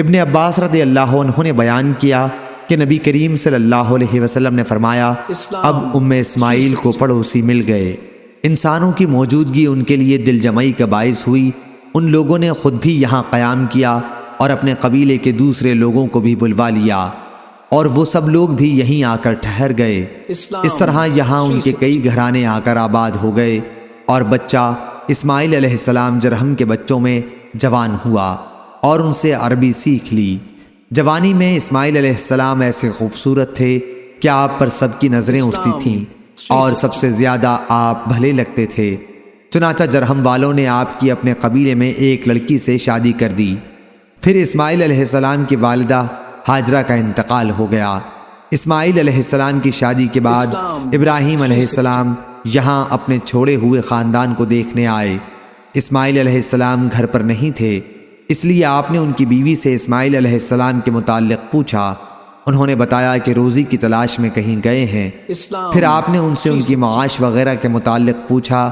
ابن عباس رضی اللہ عنہ نے بیان کیا کہ نبی کریم صلی اللہ علیہ وسلم نے فرمایا، اب اسماعیل کو پڑوسی مل گئے۔ انسانوں کی موجودگی ان کے لیے دل جمعی کا باعث ہوئی۔ ان لوگوں نے خود بھی یہاں قیام کیا اور اپنے قبیلے کے دوسرے لوگوں کو بھی بلوا لیا، اور وہ سب لوگ بھی یہیں آ کر ٹھہر گئے۔ اس طرح یہاں ان کے کئی گھرانے آ کر آباد ہو گئے، اور بچہ اسماعیل علیہ السلام جرہم کے بچوں میں جوان ہوا اور ان سے عربی سیکھ لی۔ جوانی میں اسماعیل علیہ السلام ایسے خوبصورت تھے کہ آپ پر سب کی نظریں اٹھتی تھیں، اور سب سے زیادہ آپ بھلے لگتے تھے۔ چنانچہ جرہم والوں نے آپ کی اپنے قبیلے میں ایک لڑکی سے شادی کر دی۔ پھر اسماعیل علیہ السلام کی والدہ ہاجرہ کا انتقال ہو گیا۔ اسماعیل علیہ السلام کی شادی کے بعد ابراہیم علیہ السلام یہاں اپنے چھوڑے ہوئے خاندان کو دیکھنے آئے۔ اسماعیل علیہ السلام گھر پر نہیں تھے، اس لیے آپ نے ان کی بیوی سے اسماعیل علیہ السلام کے متعلق پوچھا۔ انہوں نے بتایا کہ روزی کی تلاش میں کہیں گئے ہیں۔ پھر آپ نے ان سے ان کی معاش وغیرہ کے متعلق پوچھا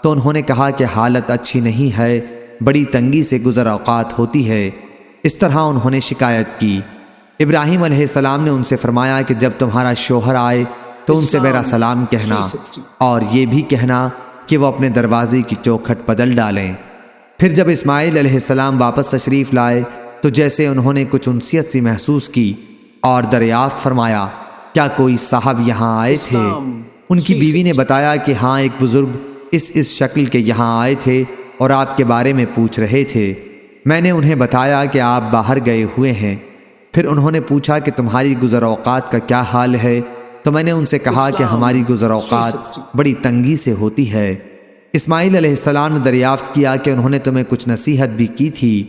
تو انہوں نے کہا کہ حالت اچھی نہیں ہے، بڑی تنگی سے گزر اوقات ہوتی ہے۔ اس طرح انہوں نے شکایت کی۔ ابراہیم علیہ السلام نے ان سے فرمایا کہ جب تمہارا شوہر آئے تو ان سے میرا سلام کہنا، اور یہ بھی کہنا کہ وہ اپنے دروازے کی چوکھٹ بدل ڈالیں۔ پھر جب اسماعیل علیہ السلام واپس تشریف لائے تو جیسے انہوں نے کچھ انسیت سی محسوس کی اور دریافت فرمایا، کیا کوئی صاحب یہاں آئے تھے؟ ان کی بیوی نے بتایا کہ ہاں، ایک بزرگ اس شکل کے یہاں آئے تھے اور آپ کے بارے میں پوچھ رہے تھے۔ میں نے انہیں بتایا کہ آپ باہر گئے ہوئے ہیں۔ پھر انہوں نے پوچھا کہ تمہاری گزر اوقات کا کیا حال ہے؟ تو میں نے ان سے کہا کہ ہماری گزر اوقات بڑی تنگی سے ہوتی ہے۔ اسماعیل علیہ السلام نے دریافت کیا کہ انہوں نے تمہیں کچھ نصیحت بھی کی تھی؟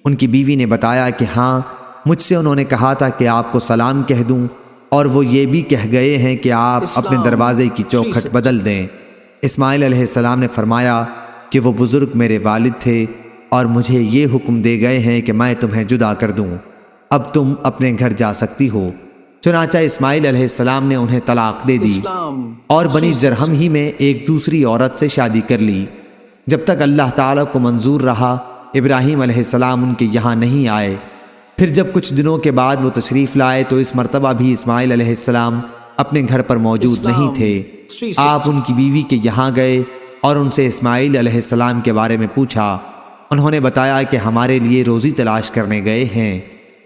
ان کی بیوی نے بتایا کہ ہاں، مجھ سے انہوں نے کہا تھا کہ آپ کو سلام کہہ دوں، اور وہ یہ بھی کہہ گئے ہیں کہ آپ اپنے دروازے کی چوکھٹ بدل دیں۔ اسماعیل علیہ السلام نے فرمایا کہ وہ بزرگ میرے والد تھے اور مجھے یہ حکم دے گئے ہیں کہ میں تمہیں جدا کر دوں، اب تم اپنے گھر جا سکتی ہو۔ چنانچہ اسماعیل علیہ السلام نے انہیں طلاق دے دی اور بنی جرہم ہی میں ایک دوسری عورت سے شادی کر لی۔ جب تک اللہ تعالیٰ کو منظور رہا، ابراہیم علیہ السلام ان کے یہاں نہیں آئے۔ پھر جب کچھ دنوں کے بعد وہ تشریف لائے تو اس مرتبہ بھی اسماعیل علیہ السلام اپنے گھر پر موجود نہیں تھے۔ آپ ان کی بیوی کے یہاں گئے اور ان سے اسماعیل علیہ السلام کے بارے میں پوچھا۔ انہوں نے بتایا کہ ہمارے لیے روزی تلاش کرنے گئے ہیں۔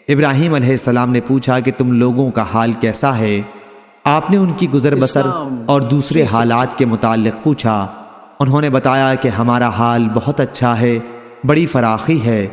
ابراہیم علیہ السلام نے پوچھا کہ تم لوگوں کا حال کیسا ہے؟ آپ نے ان کی گزر بسر اور دوسرے حالات کے متعلق پوچھا۔ انہوں نے بتایا کہ ہمارا حال بہت اچھا ہے، بڑی فراخی ہے۔